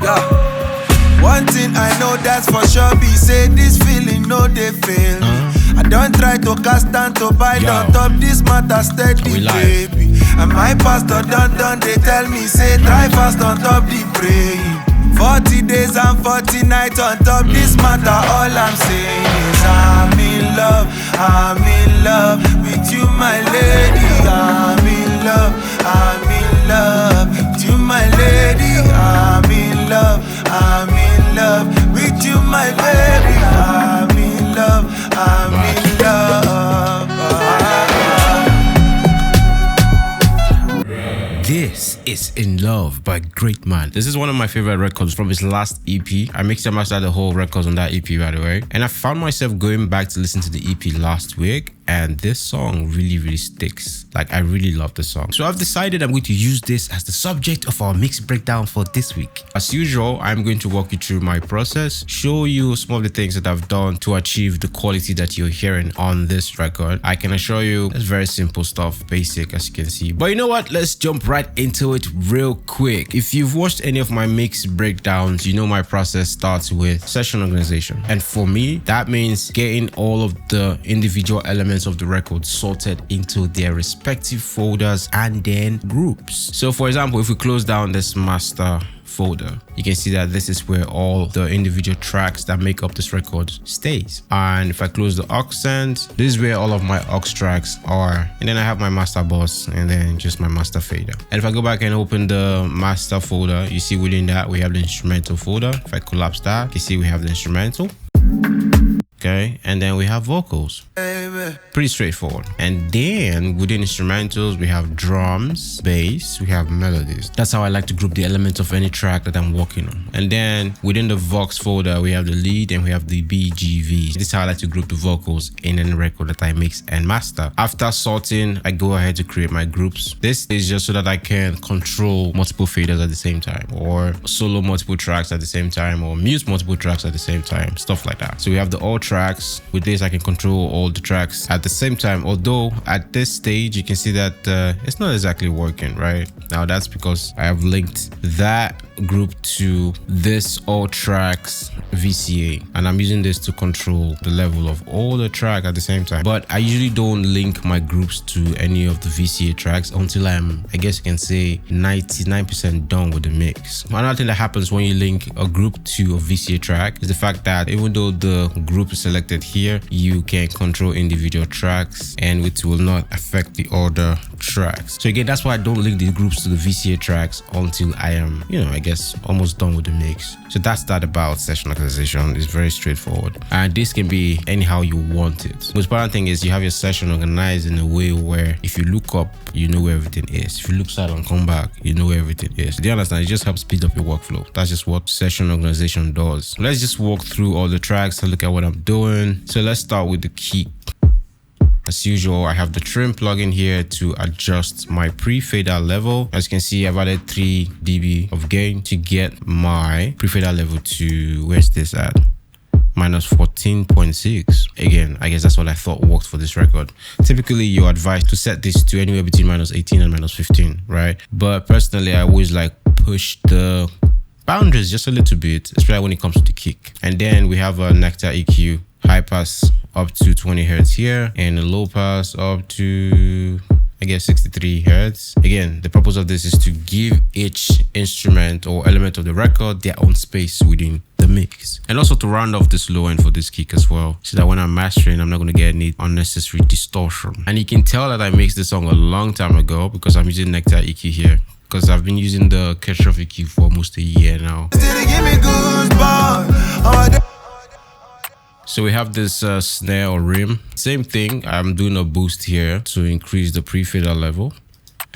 Yeah. One thing I know that's for sure be say this feeling no they fail me. I don't try to cast down to bite on top this matter steady baby. And my pastor done they tell me say try fast on top the praying. 40 days and 40 nights on top this matter. All I'm saying is I'm in love with you my lady. I'm in love with you my lady. I'm in love with you my baby. I'm in love. This is In Love by GreatMAn. This is one of my favorite records from his last EP. I mixed and mastered the whole records on that EP, by the way. And I found myself going back to listen to the EP last week, and this song really sticks. Like, I really love the song. So I've decided I'm going to use this as the subject of our mix breakdown for this week. As usual, I'm going to walk you through my process, show you some of the things that I've done to achieve the quality that you're hearing on this record. I can assure you it's very simple stuff, basic as you can see. But you know what? Let's jump right into it real quick. If you've watched any of my mix breakdowns, you know my process starts with session organization. And for me, that means getting all of the individual elements of the record sorted into their respective folders and then groups. So for example, if we close down this master folder, you can see that this is where all the individual tracks that make up this record stays. And if I close the accent, this is where all of my aux tracks are. And then I have my master bus and then just my master fader. And if I go back and open the master folder, you see within that we have the instrumental folder. If I collapse that, you see we have the instrumental. Okay, and then we have vocals. Pretty straightforward. And then within instrumentals, we have drums, bass, we have melodies. That's how I like to group the elements of any track that I'm working on. And then within the Vox folder, we have the lead and we have the BGV. This is how I like to group the vocals in any record that I mix and master. After sorting, I go ahead to create my groups. This is just so that I can control multiple faders at the same time, or solo multiple tracks at the same time, or mute multiple tracks at the same time, stuff like that. So we have the all tracks. With this, I can control all the tracks at the same time, although at this stage you can see that it's not exactly working right now. That's because I have linked that group to this all tracks VCA, and I'm using this to control the level of all the track at the same time. But I usually don't link my groups to any of the VCA tracks until I'm, I guess you can say, 99% done with the mix. Another thing that happens when you link a group to a VCA track is the fact that even though the group is selected here, you can control individual tracks and it will not affect the other tracks. So again, that's why I don't link the groups to the VCA tracks until I am, I guess, almost done with the mix. So that's that about session organization. It's very straightforward, and this can be anyhow you want it. The most important thing is you have your session organized in a way where if you look up, you know where everything is. If you look side and come back, you know where everything is. Do you understand? It just helps speed up your workflow. That's just what session organization does. Let's just walk through all the tracks and look at what I'm doing. So let's start with the kick. As usual, I have the trim plugin here to adjust my pre-fader level. As you can see, I've added 3 dB of gain to get my pre-fader level to, where's this at? Minus 14.6. Again, I guess that's what I thought worked for this record. Typically, you're advised to set this to anywhere between minus 18 and minus 15, right? But personally, I always like push the boundaries just a little bit, especially when it comes to the kick. And then we have a Nectar EQ, high pass up to 20 hertz here, and a low pass up to, I guess, 63 hertz. Again, the purpose of this is to give each instrument or element of the record their own space within the mix, and also to round off this low end for this kick as well, so that when I'm mastering, I'm not going to get any unnecessary distortion. And you can tell that I mixed this song a long time ago because I'm using Nectar EQ here, because I've been using the Kestrel EQ for almost a year now. So we have this snare or rim. Same thing, I'm doing a boost here to increase the pre-fader level.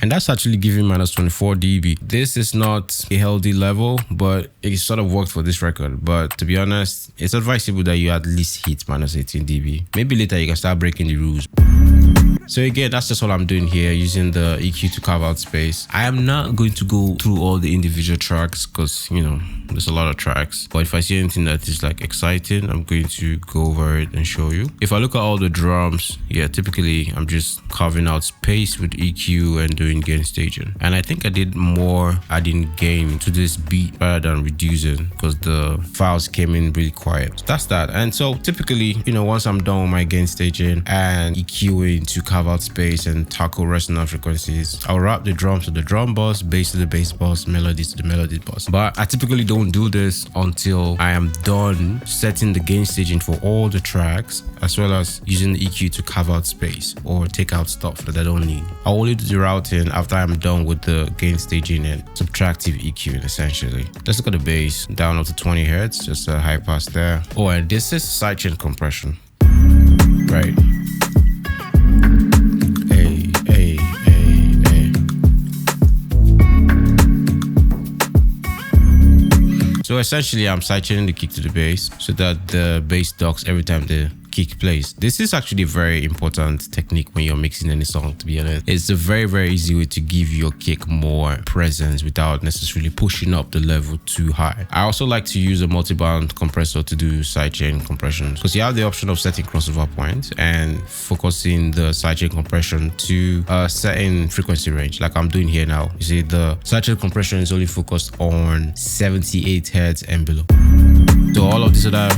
And that's actually giving minus 24 dB. This is not a healthy level, but it sort of worked for this record. But to be honest, it's advisable that you at least hit minus 18 dB. Maybe later you can start breaking the rules. So again, that's just what I'm doing here, using the EQ to carve out space. I am not going to go through all the individual tracks because, There's a lot of tracks, but if I see anything that is like exciting, I'm going to go over it and show you. If I look at all the drums, yeah, typically I'm just carving out space with EQ and doing gain staging. And I think I did more adding gain to this beat rather than reducing, because the files came in really quiet. So that's that. And so typically, you know, once I'm done with my gain staging and EQing to carve out space and tackle resonant frequencies, I'll wrap the drums to the drum bus, bass to the bass bus, melodies to the melody bus. But I typically don't do this until I am done setting the gain staging for all the tracks, as well as using the EQ to carve out space or take out stuff that I don't need. I only do the routing after I'm done with the gain staging and subtractive EQing, essentially. Let's look at the bass. Down up to 20 hertz, just a high pass there. Oh, and this is sidechain compression. Right. So essentially, I'm sidechaining the kick to the bass so that the bass ducks every time the kick plays. This is actually a very important technique when you're mixing any song, to be honest. It's a very, very easy way to give your kick more presence without necessarily pushing up the level too high. I also like to use a multi-band compressor to do sidechain compression, because you have the option of setting crossover points and focusing the sidechain compression to a certain frequency range, like I'm doing here now. You see, the sidechain compression is only focused on 78 hertz and below. So all of these other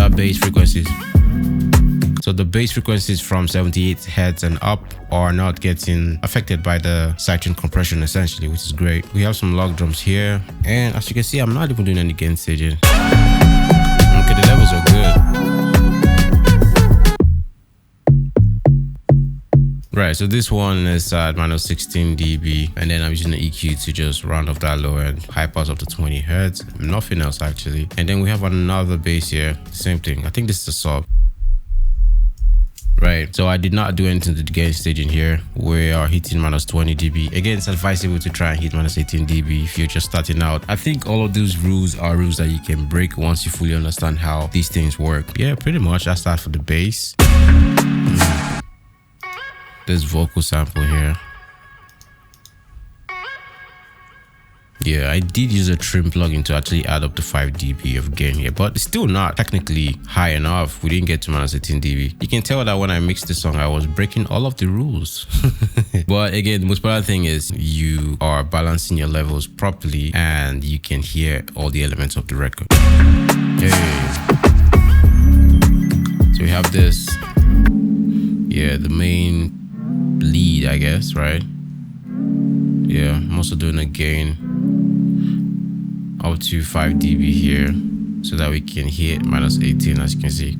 bass frequencies. So the bass frequencies from 78 hertz and up are not getting affected by the sidechain compression, essentially, which is great. We have some log drums here, and as you can see, I'm not even doing any gain staging. Okay, the levels are good. Right, so this one is at minus 16 dB, and then I'm using the EQ to just round off that low end, high pass up to 20 hertz, nothing else actually. And then we have another bass here, same thing. I think this is a sub. Right, so I did not do anything to the gain staging here. We are hitting minus 20 dB. Again, it's advisable to try and hit minus 18 dB if you're just starting out. I think all of those rules are rules that you can break once you fully understand how these things work. Yeah, pretty much that's that for the bass. This vocal sample here. Yeah, I did use a trim plugin to actually add up to 5 dB of gain here, but it's still not technically high enough. We didn't get to minus 18 dB. You can tell that when I mixed the song, I was breaking all of the rules. But again, the most important thing is you are balancing your levels properly and you can hear all the elements of the record. Hey. So we have this, yeah, the main lead, I guess, right? Yeah, I'm also doing a gain up to 5 dB here so that we can hit minus 18, as you can see.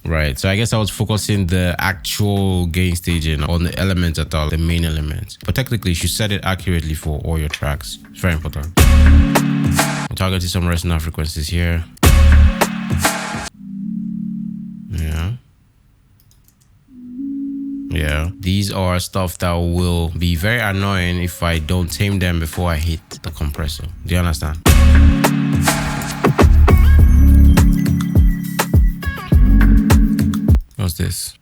Right, so I guess I was focusing the actual gain staging on the elements that are the main elements, but technically you should set it accurately for all your tracks. It's very important. I'm targeting some resonant frequencies here. Yeah, these are stuff that will be very annoying if I don't tame them before I hit the compressor. Do you understand? What's this?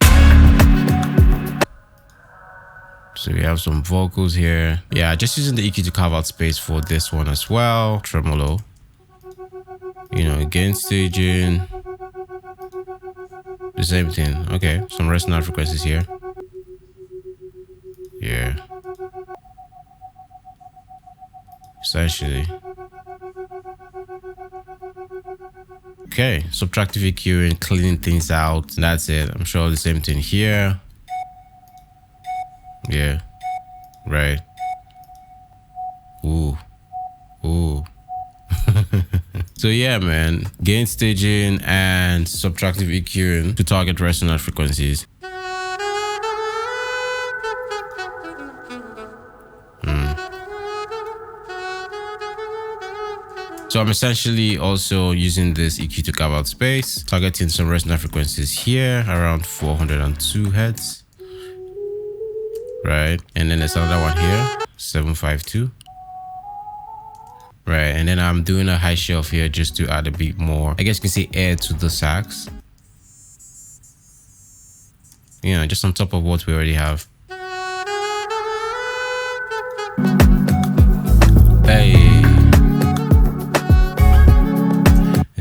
So we have some vocals here. Yeah, just using the EQ to carve out space for this one as well. Tremolo. You know, gain staging. The same thing. Okay, some resonant frequencies here. Yeah. Essentially. Okay, subtractive EQ and cleaning things out. That's it. I'm sure the same thing here. Yeah. Right. Ooh. Ooh. So yeah, man. Gain staging and subtractive EQing to target resonant frequencies. So I'm essentially also using this EQ to carve out space, targeting some resonant frequencies here around 402 hertz. Right, and then there's another one here, 752. Right, and then I'm doing a high shelf here just to add a bit more, I guess you can say, air to the sax. You know, just on top of what we already have.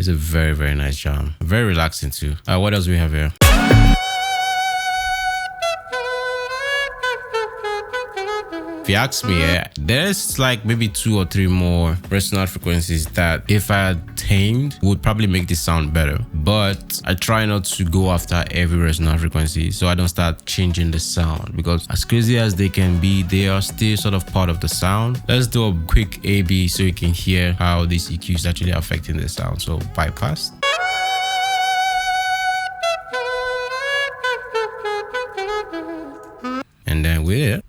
It's a very, very nice jam. Very relaxing too. What else do we have here? If you ask me, there's like maybe 2 or 3 more resonant frequencies that if I had tamed would probably make this sound better. But I try not to go after every resonant frequency so I don't start changing the sound, because as crazy as they can be, they are still sort of part of the sound. Let's do a quick A/B so you can hear how this EQ is actually affecting the sound. So bypass. And then with it.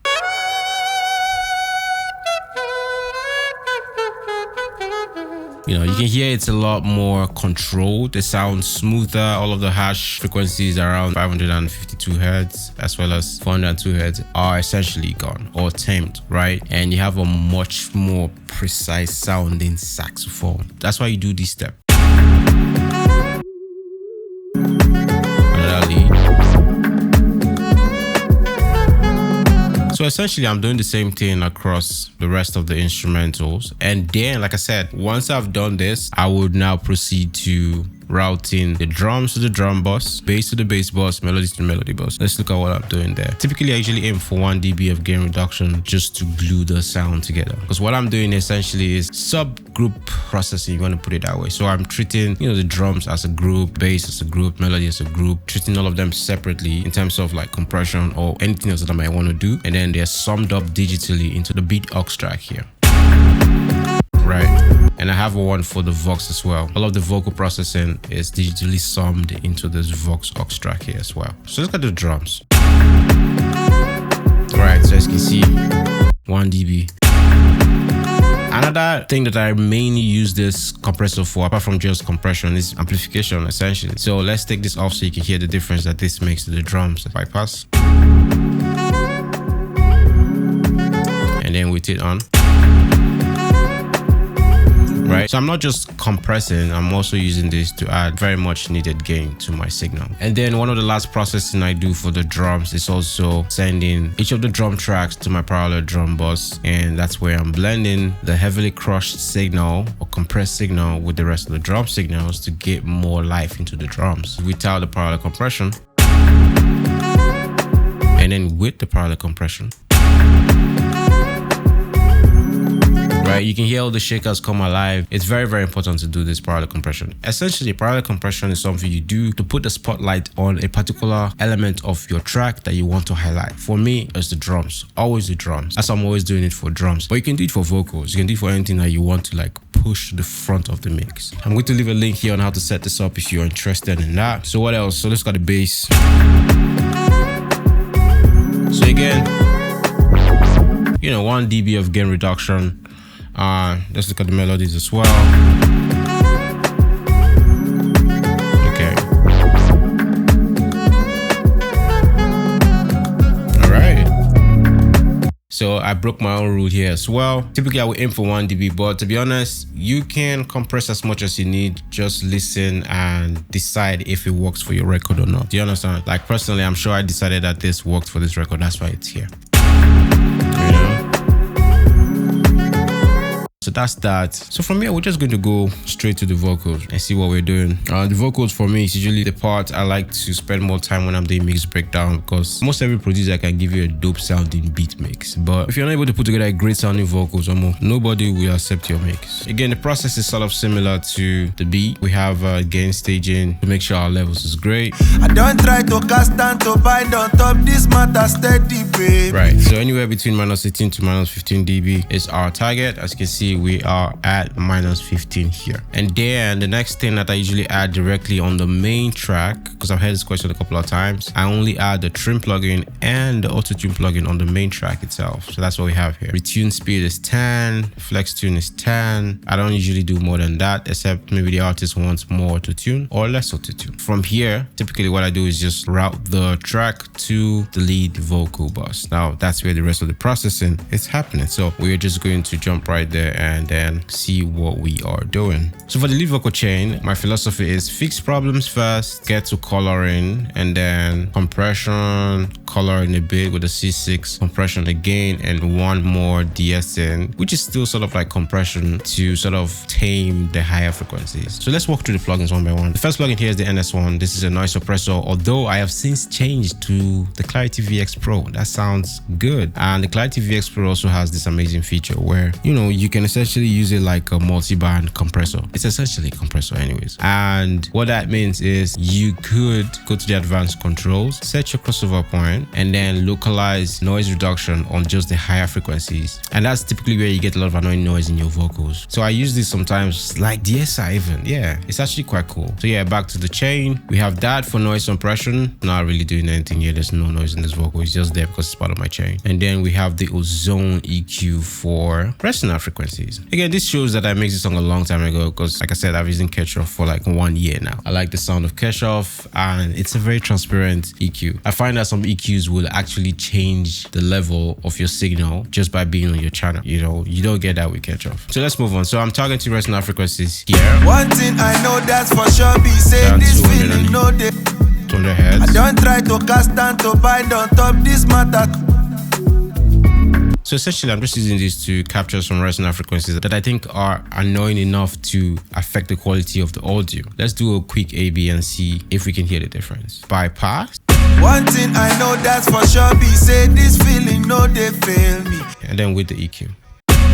You know, you can hear it's a lot more controlled. It sounds smoother. All of the harsh frequencies around 552 Hertz as well as 402 Hertz are essentially gone or tamed, right? And you have a much more precise sounding saxophone. That's why you do this step. Another lead. So essentially, I'm doing the same thing across the rest of the instrumentals. And then, like I said, once I've done this, I would now proceed to routing the drums to the drum bus, bass to the bass bus, melodies to the melody bus. Let's look at what I'm doing there. Typically, I usually aim for 1 dB of gain reduction just to glue the sound together. Because what I'm doing essentially is subgroup processing, you want to put it that way. So I'm treating, you know, the drums as a group, bass as a group, melody as a group, treating all of them separately in terms of like compression or anything else that I might want to do. And then they're summed up digitally into the beat aux track here. Right. And I have one for the Vox as well. All of the vocal processing is digitally summed into this Vox aux track here as well. So let's get the drums. Right, so as you can see, 1 dB. Another thing that I mainly use this compressor for, apart from just compression, is amplification essentially. So let's take this off so you can hear the difference that this makes to the drums. Bypass. And then with it on. Right, so I'm not just compressing, I'm also using this to add very much needed gain to my signal. And then one of the last processing I do for the drums is also sending each of the drum tracks to my parallel drum bus, and that's where I'm blending the heavily crushed signal or compressed signal with the rest of the drum signals to get more life into the drums without the parallel compression, and then with the parallel compression. Right, you can hear all the shakers come alive. It's very, very important to do this parallel compression. Essentially, parallel compression is something you do to put the spotlight on a particular element of your track that you want to highlight. For me, it's the drums, always the drums. That's why I'm always doing it for drums. But you can do it for vocals. You can do it for anything that you want to like push to the front of the mix. I'm going to leave a link here on how to set this up if you're interested in that. So what else? So let's go to the bass. So again, you know, 1 dB of gain reduction. Let's look at the melodies as well. Okay. All right. So I broke my own rule here as well. Typically I would aim for 1 dB, but to be honest, you can compress as much as you need. Just listen and decide if it works for your record or not. Do you understand? Like personally, I'm sure I decided that this worked for this record. That's why it's here. You know? So that's that. So from here, we're just going to go straight to the vocals and see what we're doing. The vocals for me is usually the part I like to spend more time when I'm doing mix breakdown, because most every producer can give you a dope sounding beat mix, but if you're not able to put together a great sounding vocals, nobody will accept your mix. Again, the process is sort of similar to the beat. We have gain staging to make sure our levels is great. I don't try to cast and to bind on top this matter steady, babe. Right, so anywhere between -18 to -15 dB is our target. As you can see, we are at -15 here. And then the next thing that I usually add directly on the main track, because I've heard this question a couple of times, I only add the trim plugin and the auto-tune plugin on the main track itself. So that's what we have here. Retune speed is 10, flex tune is 10. I don't usually do more than that, except maybe the artist wants more auto-tune or less auto-tune. From here, typically what I do is just route the track to the lead vocal bus. Now that's where the rest of the processing is happening. So we're just going to jump right there and then see what we are doing. So for the lead vocal chain, my philosophy is fix problems first, get to coloring, and then compression, coloring a bit with a C6, compression again, and one more de-essing, which is still sort of like compression to sort of tame the higher frequencies. So let's walk through the plugins one by one. The first plugin here is the NS one. This is a noise suppressor, although I have since changed to the Clarity VX Pro. That sounds good. And the Clarity VX Pro also has this amazing feature where, you know, you can essentially use it like a multi-band compressor. It's essentially a compressor anyways. And what that means is you could go to the advanced controls, set your crossover point, and then localize noise reduction on just the higher frequencies. And that's typically where you get a lot of annoying noise in your vocals. So I use this sometimes, like DSI even. Yeah, it's actually quite cool. So yeah, back to the chain. We have that for noise suppression. Not really doing anything here. There's no noise in this vocal. It's just there because it's part of my chain. And then we have the Ozone EQ for resonant frequencies. Again, this shows that I mixed this song a long time ago because, like I said, I've been using Keshoff for like 1 year now. I like the sound of Keshoff, and it's a very transparent EQ. I find that some EQs will actually change the level of your signal just by being on your channel. You know, you don't get that with Keshoff. So let's move on. So I'm targeting resonant frequencies here. One thing I know that's for sure, be say this feeling no day. 200 hertz. I don't try to cast and to bind on top this matter. So essentially, I'm just using these to capture some resonant frequencies that I think are annoying enough to affect the quality of the audio. Let's do a quick A/B and see if we can hear the difference. Bypass. One thing I know that's for sure, be say this feeling no they fail me. And then with the EQ.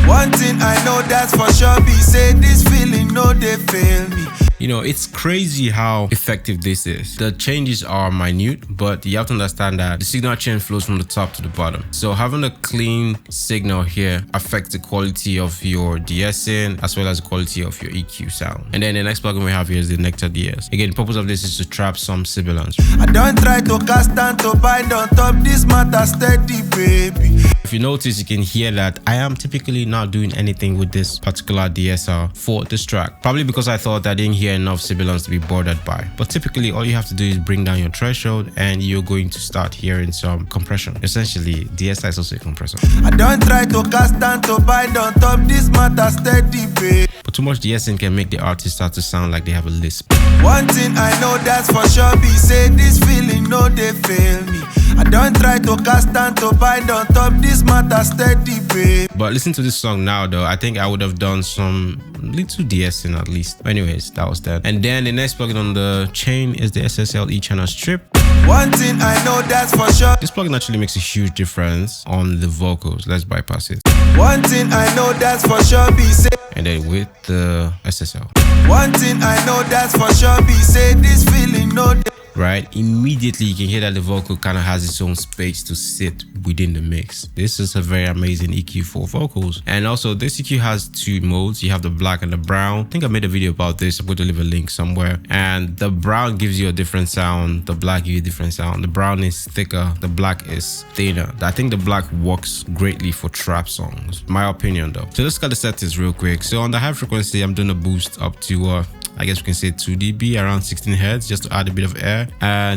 One thing I know that's for sure, be say this feeling no they fail me. You know, it's crazy how effective this is. The changes are minute, but you have to understand that the signal chain flows from the top to the bottom. So having a clean signal here affects the quality of your de-essing as well as the quality of your EQ sound. And then the next plugin we have here is the Nectar DS. Again, the purpose of this is to trap some sibilance. I don't try to cast and to bind on top this matter steady, baby. If you notice, you can hear that I am typically not doing anything with this particular DSR for this track. Probably because I thought I didn't hear enough sibilance to be bothered by. But typically, all you have to do is bring down your threshold and you're going to start hearing some compression. Essentially, DSR is also a compressor. I don't try to cast and to bind on top this matter steady, baby. But too much de-essing can make the artist start to sound like they have a lisp. One thing I know that's for sure, be say this feeling no they fail me. I don't try to cast and to bind on top this matter steady, babe. But listen to this song now though, I think I would have done some little de-essing at least. But anyways, that was that. And then the next plugin on the chain is the SSL E-channel strip. One thing I know that's for sure. This plugin actually makes a huge difference on the vocals. Let's bypass it. One thing I know that's for sure, be say. And then with the SSL. One thing I know that's for sure, be say this feeling no they. Right, immediately you can hear that the vocal kind of has its own space to sit within the mix. This is a very amazing EQ for vocals. And also this EQ has two modes. You have the black and the brown. I think I made a video about this. I'm going to leave a link somewhere. And the brown gives you a different sound. The black gives you a different sound. The brown is thicker. The black is thinner. I think the black works greatly for trap songs, my opinion though. So let's get the settings real quick. So on the high frequency, I'm doing a boost up to I guess we can say 2 dB, around 16 hertz, just to add a bit of air.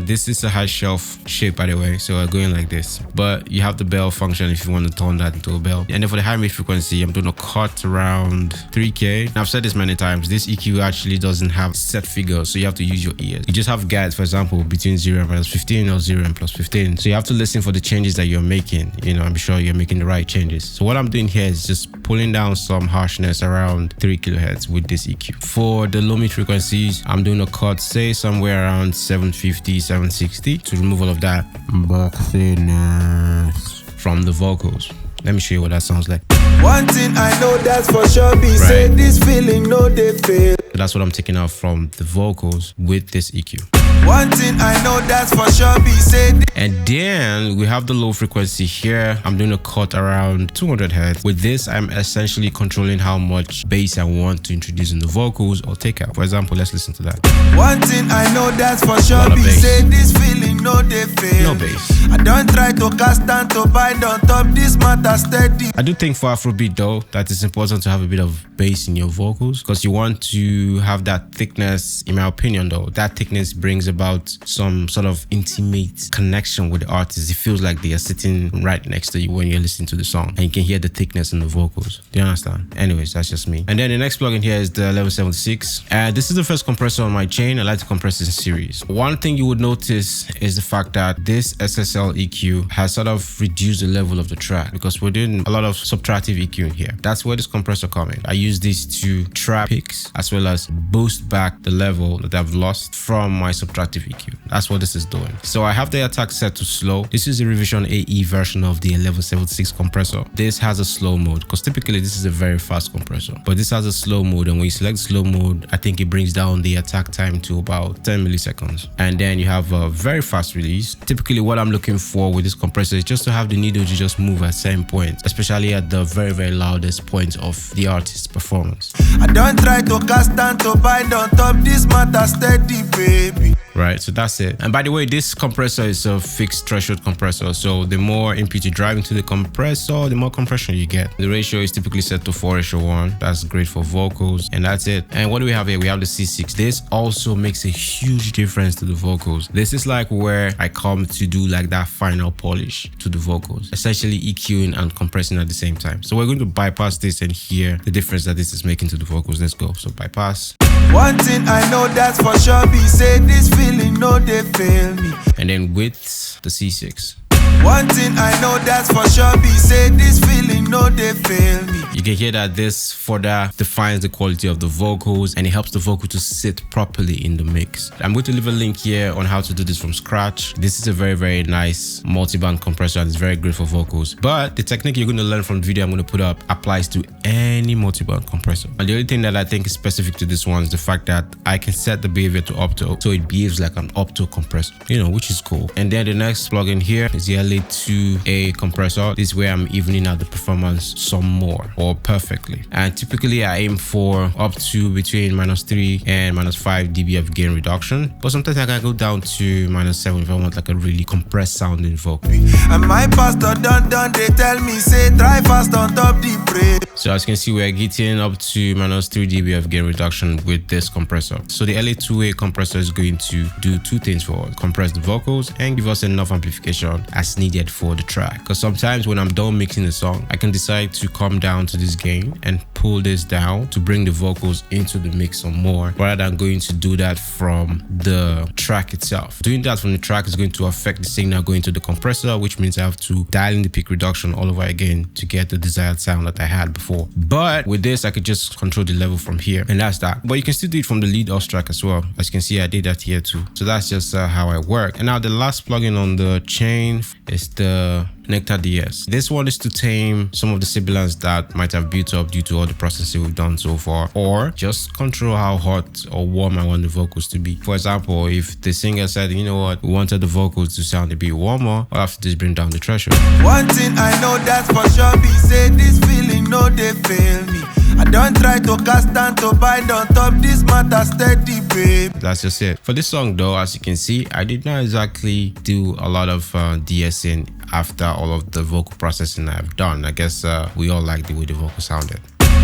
This is a high shelf shape, by the way, so we're going like this. But you have the bell function if you want to turn that into a bell. And then for the high mid frequency, I'm doing a cut around 3K. Now, I've said this many times, this EQ actually doesn't have set figures, so you have to use your ears. You just have guides, for example, between 0 and minus 15 or 0 and plus 15. So you have to listen for the changes that you're making. You know, I'm sure you're making the right changes. So what I'm doing here is just pulling down some harshness around 3 kilohertz with this EQ. For the low mid frequencies, I'm doing a cut, say somewhere around 750, 760 to remove all of that boxiness from the vocals. Let me show you what that sounds like. One thing I know that's for sure, be say this feeling no they fail. So that's what I'm taking out from the vocals with this EQ. One thing I know that's for sure, be say. And then we have the low frequency here. I'm doing a cut around 200 hertz. With this, I'm essentially controlling how much bass I want to introduce in the vocals or take out. For example, let's listen to that. One thing I know that's for sure, be say this feeling no they fail. No bass. I don't try to cast and to bind on top this matter steady. I do think for Afrobeat though, that it's important to have a bit of bass in your vocals because you want to have that thickness, in my opinion though. That thickness brings a about some sort of intimate connection with the artist. It feels like they are sitting right next to you when you're listening to the song, and you can hear the thickness in the vocals. Do you understand? Anyways, that's just me. And then the next plugin here is the Level 76. And this is the first compressor on my chain. I like to compress in series. One thing you would notice is the fact that this SSL EQ has sort of reduced the level of the track because we're doing a lot of subtractive EQ in here. That's where this compressor comes in. I use this to trap picks as well as boost back the level that I've lost from my subtractive EQ. That's what this is doing. So I have the attack set to slow. This is the Revision AE version of the Level 76 compressor. This has a slow mode because typically this is a very fast compressor, but this has a slow mode, and when you select slow mode, I think it brings down the attack time to about 10 milliseconds. And then you have a very fast release. Typically what I'm looking for with this compressor is just to have the needle to just move at certain points, especially at the very, very loudest points of the artist's performance. I don't try to cast and to bind on top, this matter steady, baby. Right, so that's it. And by the way, this compressor is a fixed threshold compressor, so the more input you drive into the compressor, the more compression you get. The ratio is typically set to 4:1. That's great for vocals, and that's it. And what do we have here? We have the C6. This also makes a huge difference to the vocals. This is like where I come to do like that final polish to the vocals, essentially EQing and compressing at the same time. So we're going to bypass this and hear the difference that this is making to the vocals. Let's go. So bypass. One thing I know that's for sure, be say this feeling no they fail me. And then with the C6. One thing I know that's for sure, be say this feeling no they fail me. You can hear that this further defines the quality of the vocals, and it helps the vocal to sit properly in the mix. I'm going to leave a link here on how to do this from scratch. This is a very, very nice multi-band compressor, and it's very great for vocals. But the technique you're going to learn from the video I'm going to put up applies to any multi-band compressor. And the only thing that I think is specific to this one is the fact that I can set the behavior to opto, so it behaves like an opto compressor, you know, which is cool. And then the next plugin here is the LA2A compressor. This is where I'm evening out the performance some more, or perfectly. And typically I aim for up to between -3 and -5 dB of gain reduction, but sometimes I can go down to -7 if I want like a really compressed sounding vocal. And my pastor done they tell me say try fast on top the break. So as you can see, we're getting up to -3 dB of gain reduction with this compressor. So the LA2A compressor is going to do two things for us: compress the vocals and give us enough amplification as needed for the track. Because sometimes when I'm done mixing the song, I can decide to come down to this gain and pull this down to bring the vocals into the mix some more, rather than going to do that from the track itself. Doing that from the track is going to affect the signal going to the compressor, which means I have to dial in the peak reduction all over again to get the desired sound that I had before. But with this, I could just control the level from here, and that's that. But you can still do it from the lead aux track as well. As you can see, I did that here too. So that's just how I work. And now the last plugin on the chain is the Nectar DS. This one is to tame some of the sibilance that might have built up due to all the processing we've done so far, or just control how hot or warm I want the vocals to be. For example, if the singer said, you know what, we wanted the vocals to sound a bit warmer, I'll have to just bring down the threshold. One thing I know that's for sure, be say this feeling no they fail me. I don't try to cast and to bind on top, this matter steady, babe. That's just it. For this song though, as you can see, I did not exactly do a lot of DSing after all of the vocal processing I've done. I guess we all like the way the vocal sounded.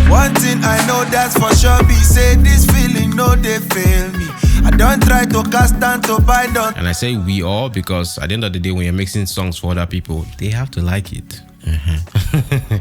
One thing I know that's for sure, be say this feeling no they fail me. I don't try to cast and to bind on. And I say we all because at the end of the day, when you're mixing songs for other people, they have to like it.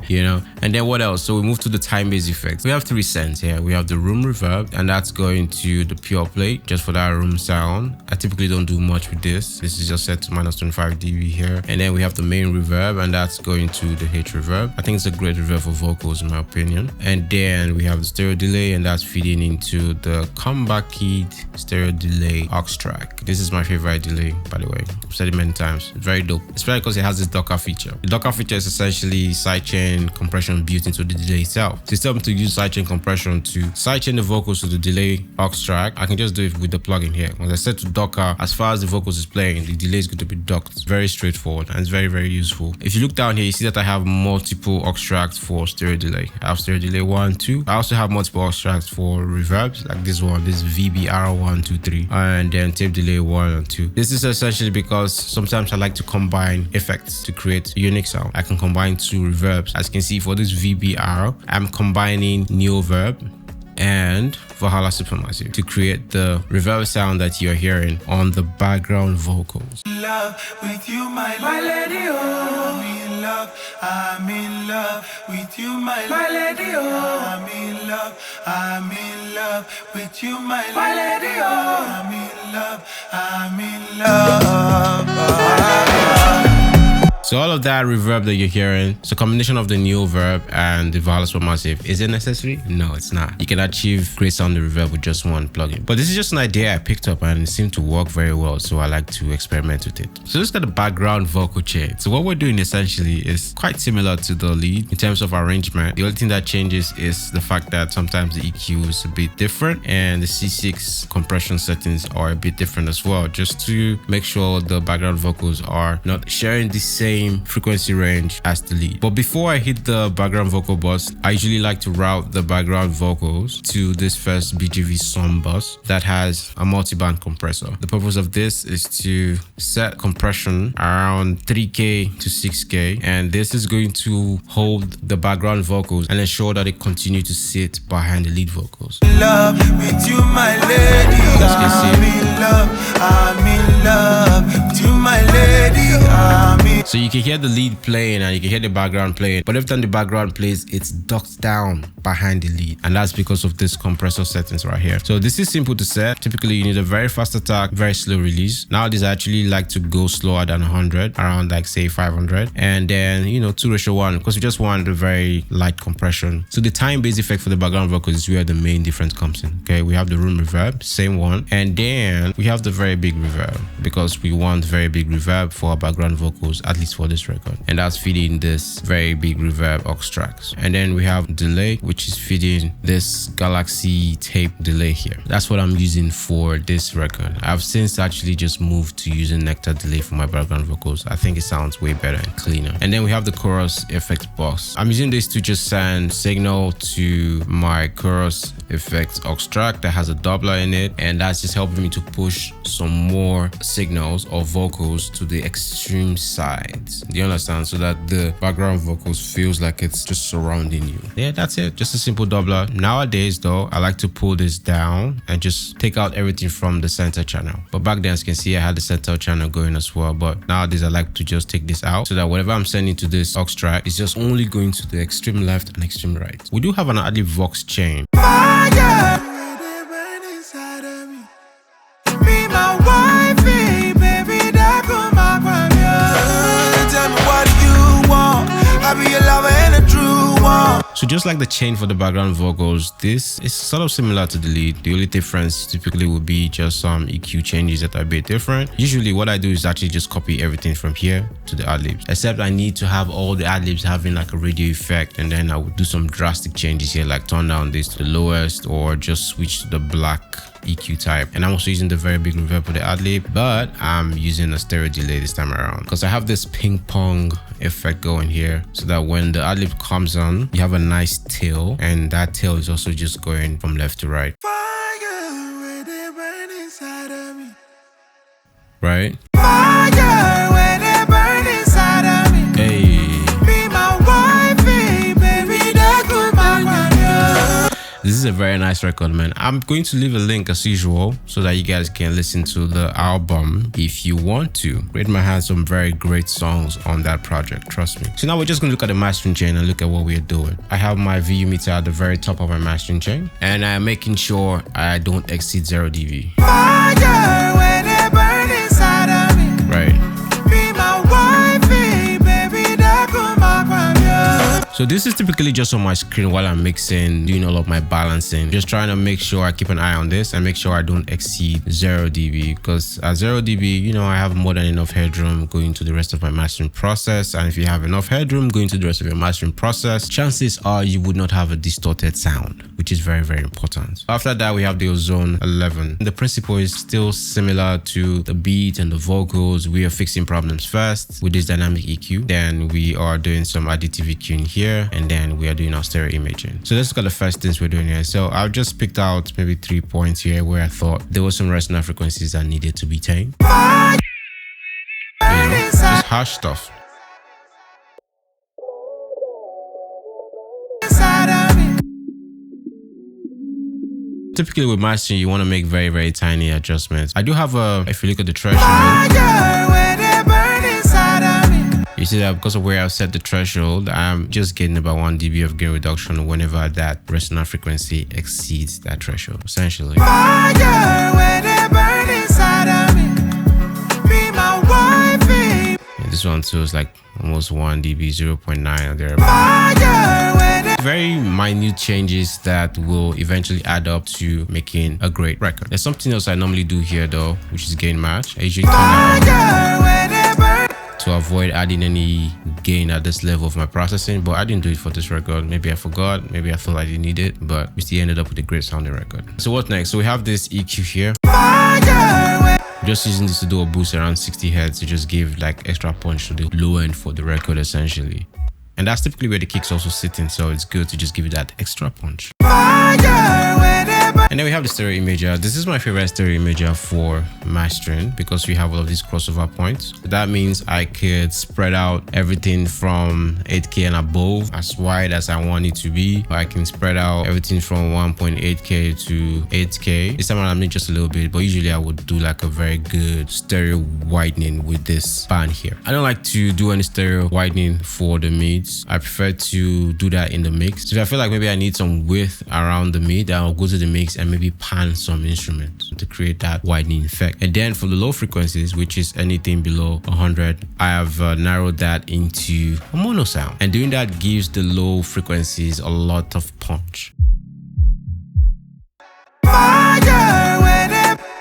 You know. And then what else? So we move to the time-based effects. We have 3 cents here. We have the room reverb, and that's going to the pure play just for that room sound. I typically don't do much with this. This is just set to -25 dB here. And then we have the main reverb, and that's going to the H reverb. I think it's a great reverb for vocals in my opinion. And then we have the stereo delay, and that's feeding into the comeback keyed stereo delay aux track. This is my favorite delay, by the way. I've said it many times. It's very dope, especially because it has this Docker feature. The Docker feature is essentially sidechain compression built into the delay itself. So instead of to use sidechain compression to sidechain the vocals to the delay aux track, I can just do it with the plugin here. As I said to Docker, as far as the vocals is playing, the delay is going to be docked. It's very straightforward and it's very, very useful. If you look down here, you see that I have multiple aux tracks for stereo delay. I have stereo delay 1, 2. I also have multiple aux tracks for reverbs, like this one, this VBR 1, 2, 3, and then tape delay 1 and 2. This is essentially because sometimes I like to combine effects to create a unique sound. I can combine 2 reverbs. As you can see for this VBR, I'm combining neo verb and Valhalla Supermassive to create the reverb sound that you're hearing on the background vocals. Love with you, my lady, oh, I'm in love with you, my lady, oh, I'm in love with you, my lady, oh, I'm in love. So all of that reverb that you're hearing, it's a combination of the neo verb and the Valhalla Supermassive. Is it necessary? No, it's not. You can achieve great sound reverb with just one plugin. But this is just an idea I picked up and it seemed to work very well, so I like to experiment with it. So let's get the background vocal chain. So what we're doing essentially is quite similar to the lead in terms of arrangement. The only thing that changes is the fact that sometimes the EQ is a bit different and the C6 compression settings are a bit different as well, just to make sure the background vocals are not sharing the same frequency range as the lead. But before I hit the background vocal bus, I usually like to route the background vocals to this first BGV SOM bus that has a multi-band compressor. The purpose of this is to set compression around 3K to 6K, and this is going to hold the background vocals and ensure that it continue to sit behind the lead vocals. Love with you, my lady. I'm in love with you, my lady. So you can hear the lead playing and you can hear the background playing, but every time the background plays, it's ducked down behind the lead, and that's because of this compressor settings right here. So this is simple to set. Typically you need a very fast attack, very slow release. Nowadays I actually like to go slower than 100, around like say 500, and then 2:1 because we just want a very light compression. So the time base effect for the background vocals is where the main difference comes in. Okay, we have the room reverb, same one, and then we have the very big reverb because we want very big reverb for our background vocals, at least for this record, and that's feeding this very big reverb aux tracks. And then we have delay, which is feeding this Galaxy tape delay here. That's what I'm using for this record. I've since actually just moved to using Nectar delay for my background vocals. I think it sounds way better and cleaner. And then we have the chorus effects box. I'm using this to just send signal to my chorus effects aux track that has a doubler in it, and that's just helping me to push some more signals or vocals to the extreme sides. Do you understand? So that the background vocals feels like it's just surrounding you. Yeah, that's it. Just a simple doubler. Nowadays though, I like to pull this down and just take out everything from the center channel. But back then, as you can see, I had the center channel going as well. But nowadays I like to just take this out so that whatever I'm sending to this aux track is just only going to the extreme left and extreme right. We do have an Ad-lib Vox chain. So just like the chain for the background vocals, this is sort of similar to the lead. The only difference typically would be just some EQ changes that are a bit different. Usually what I do is actually just copy everything from here to the ad-libs, except I need to have all the ad-libs having like a radio effect, and then I would do some drastic changes here, like turn down this to the lowest or just switch to the black EQ type. And I'm also using the very big reverb for the ad-lib, but I'm using a stereo delay this time around because I have this ping pong effect going here, so that when the ad-lib comes on, you have a nice tail, and that tail is also just going from left to right. Right? Hey. This is a very nice record, man. I'm going to leave a link as usual so that you guys can listen to the album if you want to. GreatMAn has some very great songs on that project, trust me. So now we're just going to look at the mastering chain and look at what we're doing. I have my VU meter at the very top of my mastering chain, and I'm making sure I don't exceed 0 dB. Right. So this is typically just on my screen while I'm mixing, doing all of my balancing. Just trying to make sure I keep an eye on this and make sure I don't exceed 0 dB, because at 0 dB, I have more than enough headroom going to the rest of my mastering process. And if you have enough headroom going to the rest of your mastering process, chances are you would not have a distorted sound, which is very, very important. After that, we have the Ozone 11. The principle is still similar to the beat and the vocals. We are fixing problems first with this dynamic EQ. Then we are doing some additive EQing here, and then we are doing our stereo imaging. So let's look at the first things we're doing here. So I've just picked out maybe 3 points here where I thought there were some resonant frequencies that needed to be tamed. Just harsh stuff. Typically with mastering, you want to make very, very tiny adjustments. I do have if you look at the threshold, you see that because of where I've set the threshold, I'm just getting about 1 dB of gain reduction whenever that resonant frequency exceeds that threshold, essentially. And this one too is like almost 1 dB, 0.9 or thereabouts. Very minute changes that will eventually add up to making a great record. There's something else I normally do here though, which is gain match. I usually turn that on to avoid adding any gain at this level of my processing, but I didn't do it for this record. Maybe I forgot, maybe I thought I didn't need it, but we still ended up with a great sounding record. So what next? So we have this EQ here. I'm just using this to do a boost around 60 Hz to just give like extra punch to the low end for the record essentially. And that's typically where the kicks also sit in, so it's good to just give it that extra punch. And then we have the stereo imager. This is my favorite stereo imager for mastering because we have all of these crossover points. That means I could spread out everything from 8K and above as wide as I want it to be. Or I can spread out everything from 1.8K to 8K. This time I'm doing just a little bit, but usually I would do like a very good stereo widening with this band here. I don't like to do any stereo widening for the mids. I prefer to do that in the mix. So if I feel like maybe I need some width around the mid, I'll go to the mix and maybe pan some instruments to create that widening effect. And then for the low frequencies, which is anything below 100, I have narrowed that into a mono sound. And doing that gives the low frequencies a lot of punch.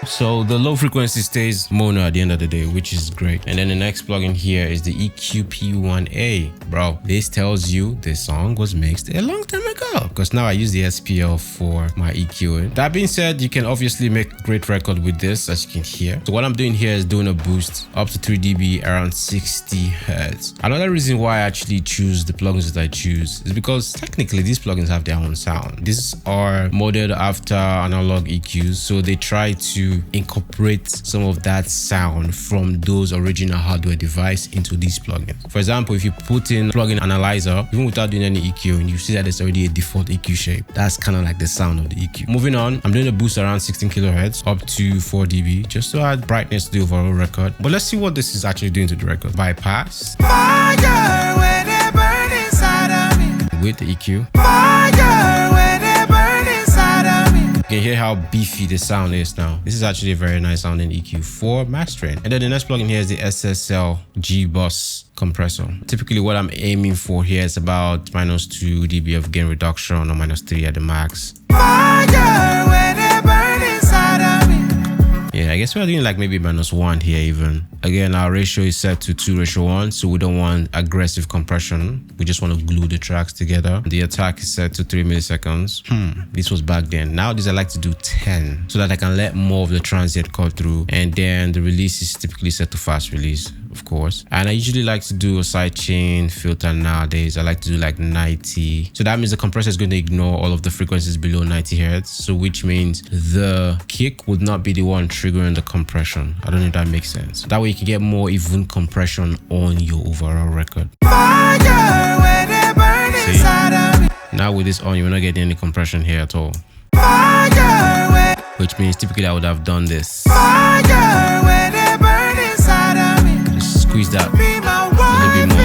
So the low frequency stays mono at the end of the day, which is great. And then the next plugin here is the EQP1A. Bro, this tells you this song was mixed a long time ago because now I use the SPL for my EQing. That being said, you can obviously make a great record with this, as you can hear. So what I'm doing here is doing a boost up to 3 dB around 60 Hz. Another reason why I actually choose the plugins that I choose is because technically these plugins have their own sound. These are modeled after analog EQs, so they try to incorporate some of that sound from those original hardware device into these plugins. For example, if you put in plugin analyzer, even without doing any EQ, and you see that there's already a default EQ shape, that's kind of like the sound of the EQ. Moving on, I'm doing a boost around 16 kilohertz up to 4 dB just to add brightness to the overall record. But let's see what this is actually doing to the record. Bypass with the EQ. You can hear how beefy the sound is now. This is actually a very nice sounding EQ for mastering. And then the next plugin here is the SSL G-Bus compressor. Typically what I'm aiming for here is about -2 dB of gain reduction or -3 at the max. Yeah, I guess we're doing like maybe -1 here even. Again, our ratio is set to 2:1, so we don't want aggressive compression. We just want to glue the tracks together. The attack is set to 3 milliseconds. This was back then. Nowadays, I like to do 10 so that I can let more of the transient cut through. And then the release is typically set to fast release, of course. And I usually like to do a sidechain filter nowadays. I like to do like 90. So that means the compressor is going to ignore all of the frequencies below 90 Hz. So which means the kick would not be the one triggering the compression. I don't know if that makes sense. That way you can get more even compression on your overall record. See? Now with this on, you're not getting any compression here at all. Which means typically I would have done this. Just squeeze that a little bit more.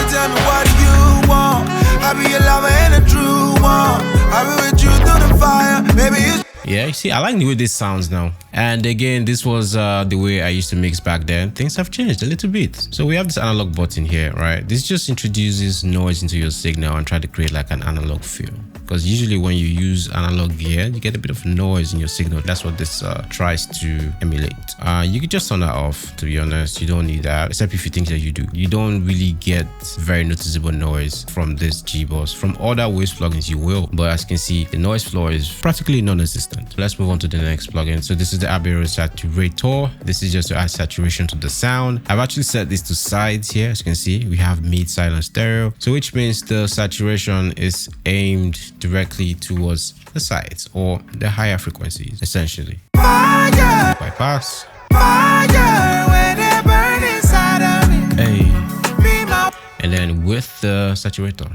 Tell me what you want. I'll be your lover and a true one. I'll be with you through the fire. Maybe you. Yeah, you see, I like the way this sounds now. And again, this was the way I used to mix back then. Things have changed a little bit. So we have this analog button here, right? This just introduces noise into your signal and try to create like an analog feel. Because usually when you use analog gear, you get a bit of noise in your signal. That's what this tries to emulate. You can just turn that off, to be honest. You don't need that, except if you think that you do. You don't really get very noticeable noise from this G-Bus. From other Waves plugins, you will. But as you can see, the noise floor is practically non-existent. Let's move on to the next plugin. So this is the Abbey Saturator. This is just to add saturation to the sound. I've actually set this to sides here. As you can see, we have mid, side, and stereo. So which means the saturation is aimed directly towards the sides or the higher frequencies, essentially. Bypass. Hey. And then with the saturator.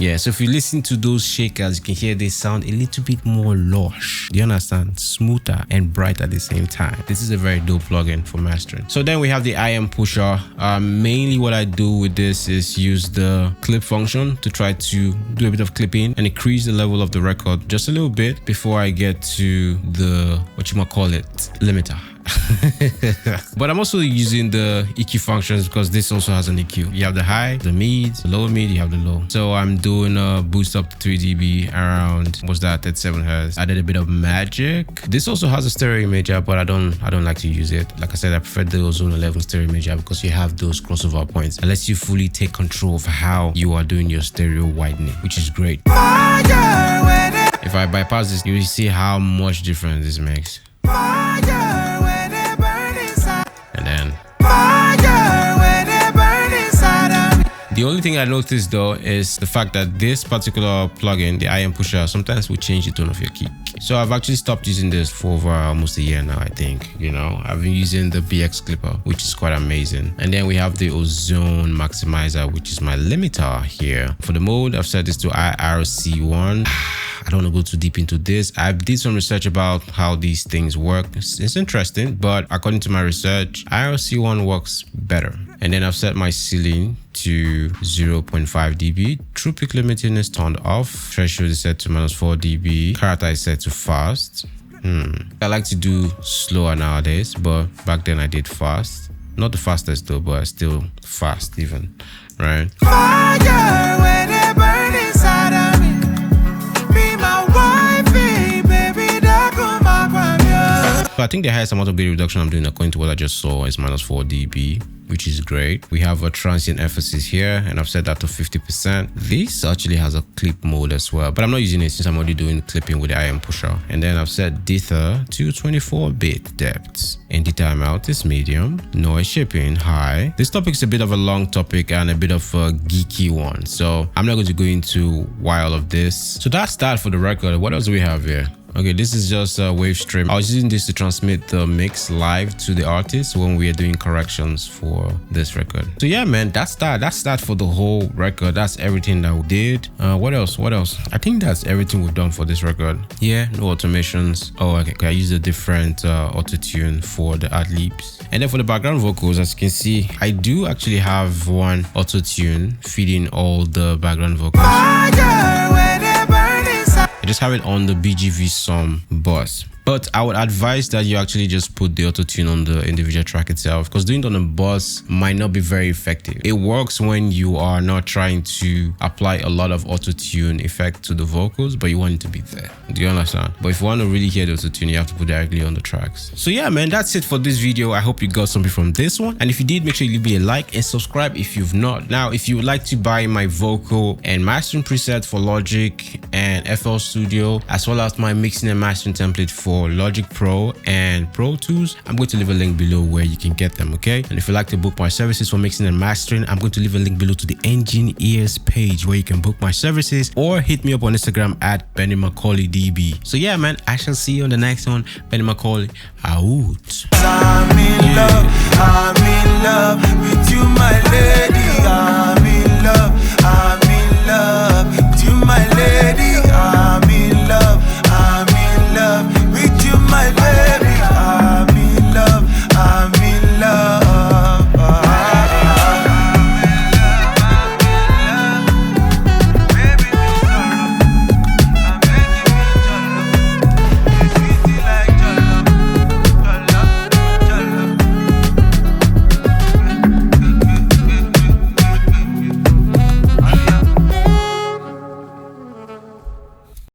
Yeah, so if you listen to those shakers, you can hear they sound a little bit more lush. Do you understand? Smoother and bright at the same time. This is a very dope plugin for mastering. So then we have the IM pusher. Mainly what I do with this is use the clip function to try to do a bit of clipping and increase the level of the record just a little bit before I get to the, limiter. But I'm also using the EQ functions because this also has an EQ. You have the high, the mid, the lower mid, you have the low. So I'm doing a boost up to 3 dB around, 37 Hz. I did a bit of magic. This also has a stereo imager, but I don't like to use it. Like I said, I prefer the Ozone 11 stereo imager because you have those crossover points. It lets you fully take control of how you are doing your stereo widening, which is great. If I bypass this, you will see how much difference this makes. And then the only thing I noticed though is the fact that this particular plugin, the IM pusher, sometimes will change the tone of your kick. So I've actually stopped using this for over almost a year now, I think. You know, I've been using the BX clipper, which is quite amazing. And then we have the Ozone maximizer, which is my limiter here. For the mode, I've set this to IRC1. I don't want to go too deep into this. I did some research about how these things work. It's interesting, but according to my research, IRC1 works better. And then I've set my ceiling to 0.5 dB. True peak limiting is turned off. Threshold is set to -4 dB. Character is set to fast. I like to do slower nowadays, but back then I did fast. Not the fastest though, but still fast even, right? Fire when it burn inside of me. Be my wifey, baby, that come back from you. So I think the highest amount of beat reduction I'm doing according to what I just saw is -4 dB, which is great. We have a transient emphasis here, and I've set that to 50%. This actually has a clip mode as well, but I'm not using it since I'm already doing clipping with the IM pusher. And then I've set dither to 24-bit depths. And the timeout is medium. Noise shaping high. This topic is a bit of a long topic and a bit of a geeky one, so I'm not going to go into why all of this. So that's that for the record. What else do we have here? Okay, this is just a wave stream. I was using this to transmit the mix live to the artist when we are doing corrections for this record. So yeah, man, that's that for the whole record. That's everything that we did. What else? I think that's everything we've done for this record. Yeah, no automations. Oh, okay, I use a different auto-tune for the ad-libs. And then for the background vocals, as you can see, I do actually have one auto-tune feeding all the background vocals. I just have it on the BGV Sum bus. But I would advise that you actually just put the auto-tune on the individual track itself, because doing it on a bus might not be very effective. It works when you are not trying to apply a lot of auto-tune effect to the vocals, but you want it to be there. Do you understand? But if you want to really hear the auto-tune, you have to put directly on the tracks. So yeah, man, that's it for this video. I hope you got something from this one. And if you did, make sure you leave me a like and subscribe if you've not. Now, if you would like to buy my vocal and mastering preset for Logic and FL Studio, as well as my mixing and mastering template for Logic Pro and Pro Tools, I'm going to leave a link below where you can get them, okay? And if you'd like to book my services for mixing and mastering, I'm going to leave a link below to the Engineers page where you can book my services, or hit me up on Instagram at Benny Macaulay DB. So yeah, man, I shall see you on the next one. Benny Macaulay out.